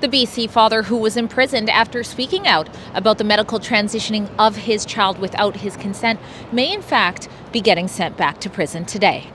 The BC father who was imprisoned after speaking out about the medical transitioning of his child without his consent may in fact be getting sent back to prison today.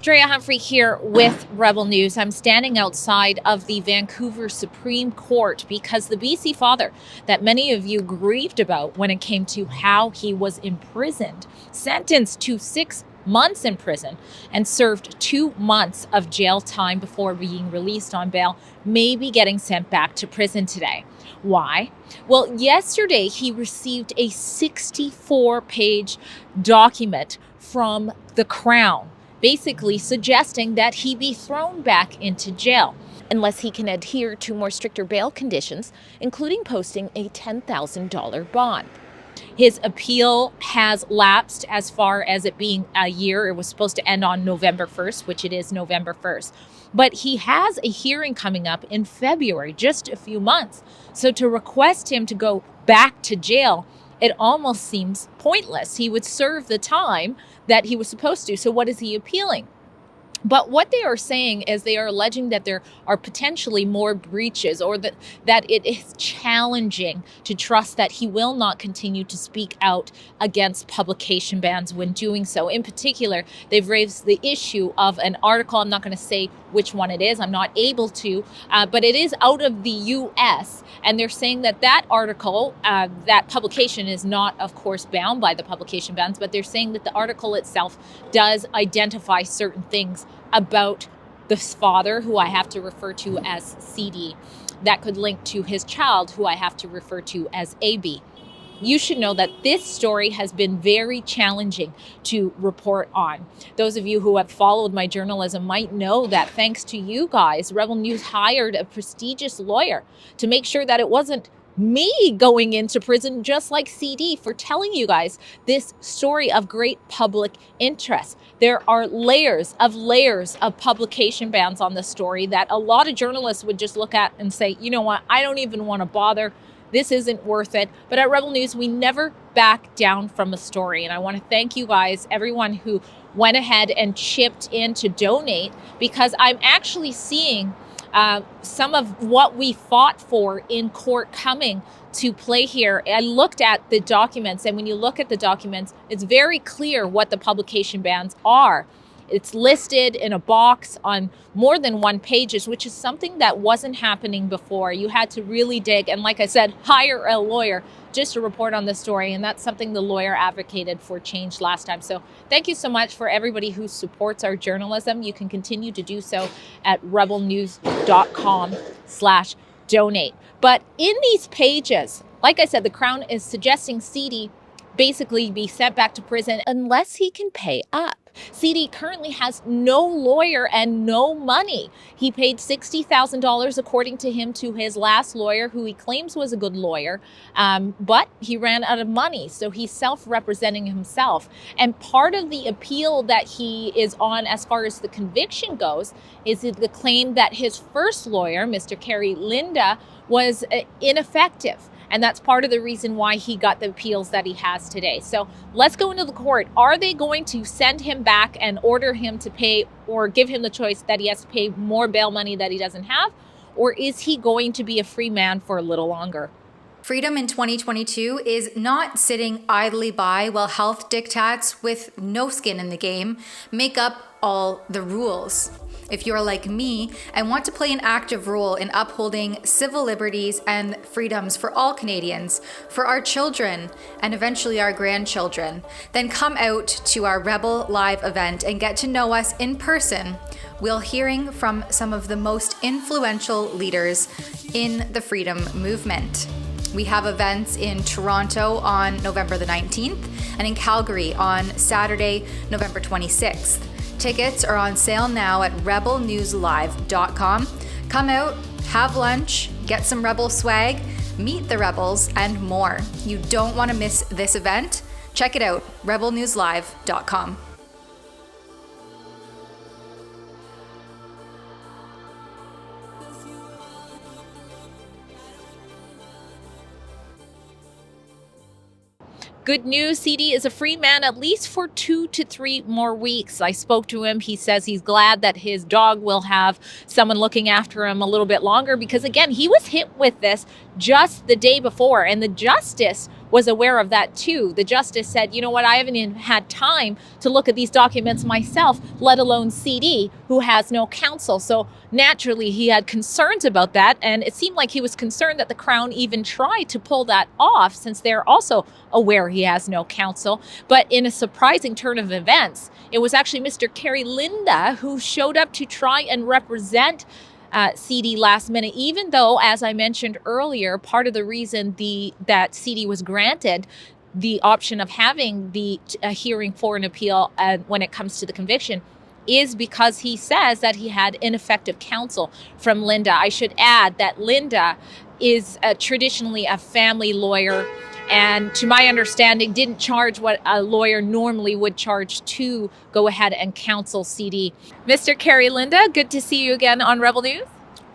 Drea Humphrey here with Rebel News. I'm standing outside of the Vancouver Supreme Court because the BC father that many of you grieved about when it came to how he was imprisoned, sentenced to 6 months in prison and served 2 months of jail time before being released on bail, may be getting sent back to prison today. Why? Well, yesterday he received a 64-page document from the Crown, basically suggesting that he be thrown back into jail unless he can adhere to more stricter bail conditions, including posting a $10,000 bond. His appeal has lapsed as far as it being a year. It was supposed to end on November 1st, which it is November 1st. But he has a hearing coming up in February, just a few months. So to request him to go back to jail, it almost seems pointless. He would serve the time that he was supposed to. So what is he appealing? But what they are saying is they are alleging that there are potentially more breaches, or that it is challenging to trust that he will not continue to speak out against publication bans when doing so. In particular, they've raised the issue of an article. I'm not going to say which one it is. I'm not able to, but it is out of the U.S. And they're saying that that article, that publication is not, of course, bound by the publication bans, but they're saying that the article itself does identify certain things about this father, who I have to refer to as CD, that could link to his child, who I have to refer to as AB. You should know that this story has been very challenging to report on. Those of you who have followed my journalism might know that thanks to you guys, Rebel News hired a prestigious lawyer to make sure that it wasn't me going into prison just like CD for telling you guys this story of great public interest. There are layers of publication bans on this story that a lot of journalists would just look at and say, you know what, I don't even want to bother. This isn't worth it. But at Rebel News, we never back down from a story. And I want to thank you guys, everyone who went ahead and chipped in to donate, because I'm actually seeing some of what we fought for in court coming to play here. I looked at the documents, and when you look at the documents, it's very clear what the publication bans are. It's listed in a box on more than one pages, which is something that wasn't happening before. You had to really dig, and like I said, hire a lawyer just to report on this story, and that's something the lawyer advocated for change last time. So thank you so much for everybody who supports our journalism. You can continue to do so at rebelnews.com/donate. But in these pages, like I said, the Crown is suggesting CD basically be sent back to prison unless he can pay up. CD currently has no lawyer and no money. He paid $60,000, according to him, to his last lawyer, who he claims was a good lawyer, but he ran out of money, so he's self-representing himself. And part of the appeal that he is on, as far as the conviction goes, is the claim that his first lawyer, Mr. Kerry Linda, was ineffective. And that's part of the reason why he got the appeals that he has today. So let's go into the court. Are they going to send him back and order him to pay, or give him the choice that he has to pay more bail money that he doesn't have? Or is he going to be a free man for a little longer? Freedom in 2022 is not sitting idly by while health diktats with no skin in the game make up all the rules. If you're like me and want to play an active role in upholding civil liberties and freedoms for all Canadians, for our children, and eventually our grandchildren, then come out to our Rebel Live event and get to know us in person. We'll hearing from some of the most influential leaders in the freedom movement. We have events in Toronto on November the 19th and in Calgary on Saturday, November 26th. Tickets are on sale now at rebelnewslive.com. Come out, have lunch, get some Rebel swag, meet the Rebels, and more. You don't want to miss this event. Check it out, rebelnewslive.com. Good news, CD is a free man at least for 2 to 3 more weeks. I spoke to him. He says he's glad that his dog will have someone looking after him a little bit longer because, again, he was hit with this just the day before, and the justice was aware of that too. The justice said, you know what, I haven't even had time to look at these documents myself, let alone CD, who has no counsel. So naturally, he had concerns about that, and it seemed like he was concerned that the Crown even tried to pull that off since they're also aware he has no counsel. But in a surprising turn of events, it was actually Mr. Kerry Linda who showed up to try and represent CD last minute, even though, as I mentioned earlier, part of the reason that CD was granted the option of having the hearing for an appeal when it comes to the conviction is because he says that he had ineffective counsel from Linda. I should add that Linda is traditionally a family lawyer, and to my understanding, didn't charge what a lawyer normally would charge to go ahead and counsel CD. Mr. Kerry Linda, good to see you again on Rebel News.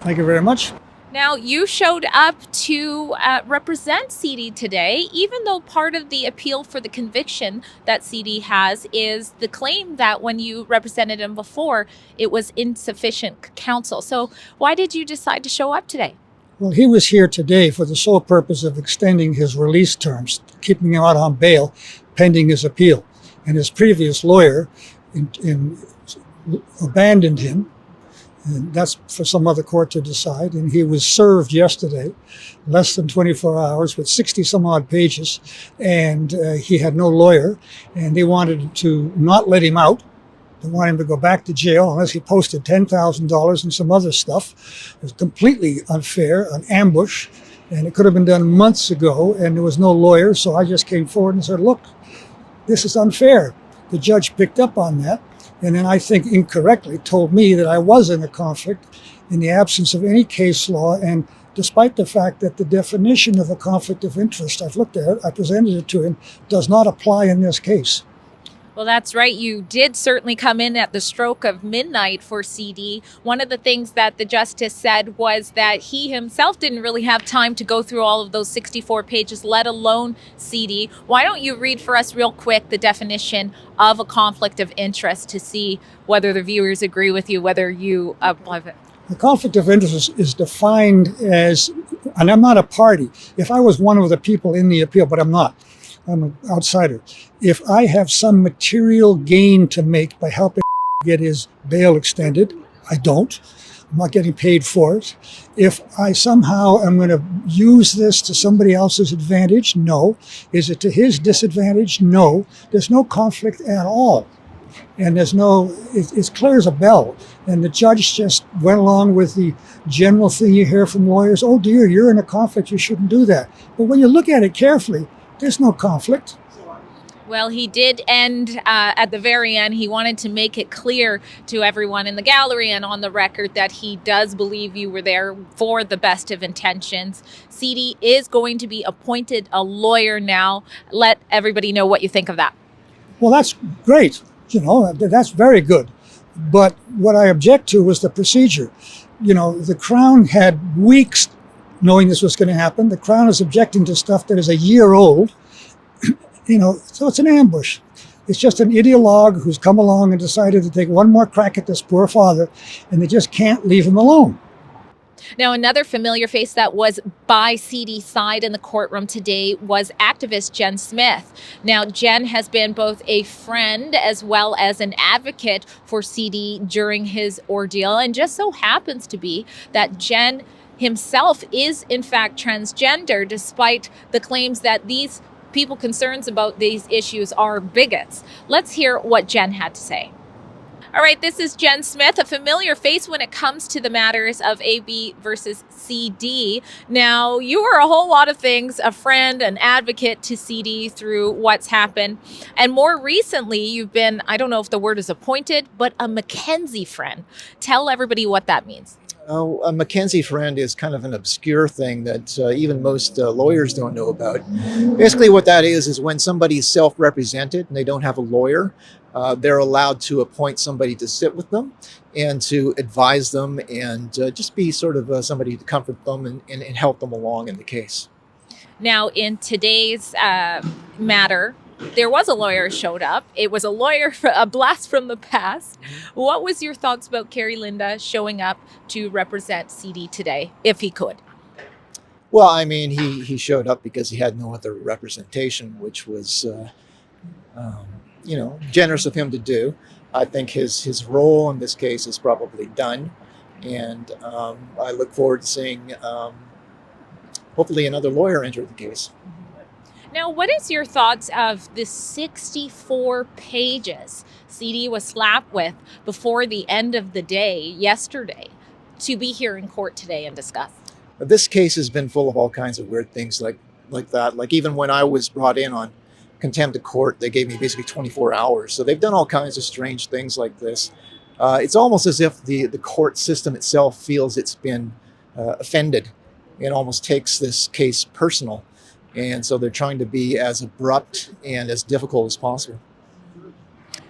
Thank you very much. Now, you showed up to represent CD today, even though part of the appeal for the conviction that CD has is the claim that when you represented him before, it was insufficient counsel. So why did you decide to show up today? Well, he was here today for the sole purpose of extending his release terms, keeping him out on bail pending his appeal. And his previous lawyer abandoned him. And that's for some other court to decide. And he was served yesterday, less than 24 hours, with 60 some odd pages. And he had no lawyer. And they wanted to not let him out. They wanted him to go back to jail unless he posted $10,000 and some other stuff. It was completely unfair, an ambush. And it could have been done months ago. And there was no lawyer. So I just came forward and said, look, this is unfair. The judge picked up on that. And then I think incorrectly told me that I was in a conflict in the absence of any case law. And despite the fact that the definition of a conflict of interest, I've looked at it, I presented it to him, does not apply in this case. Well, that's right. You did certainly come in at the stroke of midnight for CD. One of the things that the justice said was that he himself didn't really have time to go through all of those 64 pages, let alone CD. Why don't you read for us real quick the definition of a conflict of interest to see whether the viewers agree with you, whether you love it. The conflict of interest is defined as, and I'm not a party. If I was one of the people in the appeal, but I'm not, I'm an outsider. If I have some material gain to make by helping get his bail extended, I don't. I'm not getting paid for it. If I somehow am going to use this to somebody else's advantage, no. Is it to his disadvantage? No. There's no conflict at all. And there's no, it's clear as a bell. And the judge just went along with the general thing you hear from lawyers. Oh dear, you're in a conflict, you shouldn't do that. But when you look at it carefully, there's no conflict. Well, he did end at the very end. He wanted to make it clear to everyone in the gallery and on the record that he does believe you were there for the best of intentions. CD is going to be appointed a lawyer now. Let everybody know what you think of that. Well, that's great. You know, that's very good. But what I object to was the procedure. You know, the Crown had weeks knowing this was going to happen. The Crown is objecting to stuff that is a year old. You know, so it's an ambush. It's just an ideologue who's come along and decided to take one more crack at this poor father, and they just can't leave him alone. Now, another familiar face that was by CD's side in the courtroom today was activist Jen Smith. Now, Jen has been both a friend as well as an advocate for CD during his ordeal, and just so happens to be that Jen himself is in fact transgender, despite the claims that these people concerns about these issues are bigots. Let's hear what Jen had to say. All right, this is Jen Smith, a familiar face when it comes to the matters of AB versus CD. Now, you are a whole lot of things, a friend, an advocate to CD through what's happened. And more recently, you've been, I don't know if the word is appointed, but a Mackenzie friend. Tell everybody what that means. Oh, a Mackenzie friend is kind of an obscure thing that even most lawyers don't know about. Basically what that is when somebody's self-represented and they don't have a lawyer, they're allowed to appoint somebody to sit with them and to advise them and just be sort of somebody to comfort them and help them along in the case. Now, in today's matter, there was a lawyer showed up. It was a lawyer for a blast from the past. What was your thoughts about Kerry Linda showing up to represent CD today, if he could? Well, I mean, he showed up because he had no other representation, which was, generous of him to do. I think his role in this case is probably done, and I look forward to seeing hopefully another lawyer enter the case. Now, what is your thoughts of the 64 pages CD was slapped with before the end of the day yesterday to be here in court today and discuss? This case has been full of all kinds of weird things like that. Like even when I was brought in on contempt of court, they gave me basically 24 hours. So they've done all kinds of strange things like this. It's almost as if the court system itself feels it's been offended and almost takes this case personal. And so they're trying to be as abrupt and as difficult as possible.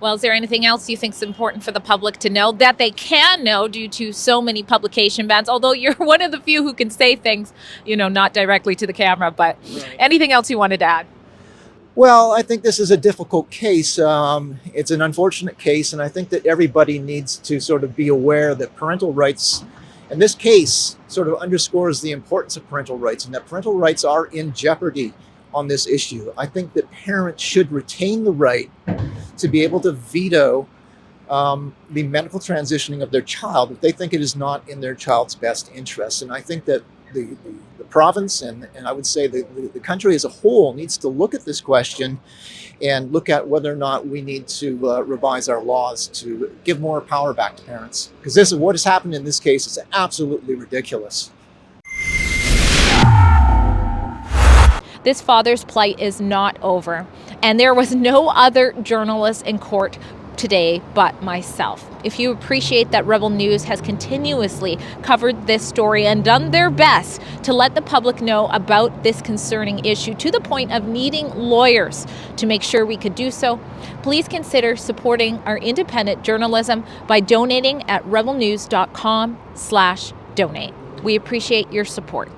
Well, is there anything else you think is important for the public to know that they can know due to so many publication bans? Although you're one of the few who can say things, not directly to the camera, but anything else you wanted to add? Well, I think this is a difficult case. It's an unfortunate case, and I think that everybody needs to sort of be aware that parental rights, in this case, sort of underscores the importance of parental rights, and that parental rights are in jeopardy on this issue. I think that parents should retain the right to be able to veto the medical transitioning of their child if they think it is not in their child's best interest. And I think that the province and I would say the country as a whole needs to look at this question and look at whether or not we need to revise our laws to give more power back to parents. Because this is what has happened in this case is absolutely ridiculous. This father's plight is not over, and there was no other journalist in court today but myself. If you appreciate that Rebel News has continuously covered this story and done their best to let the public know about this concerning issue to the point of needing lawyers to make sure we could do so, please consider supporting our independent journalism by donating at rebelnews.com/donate. We appreciate your support.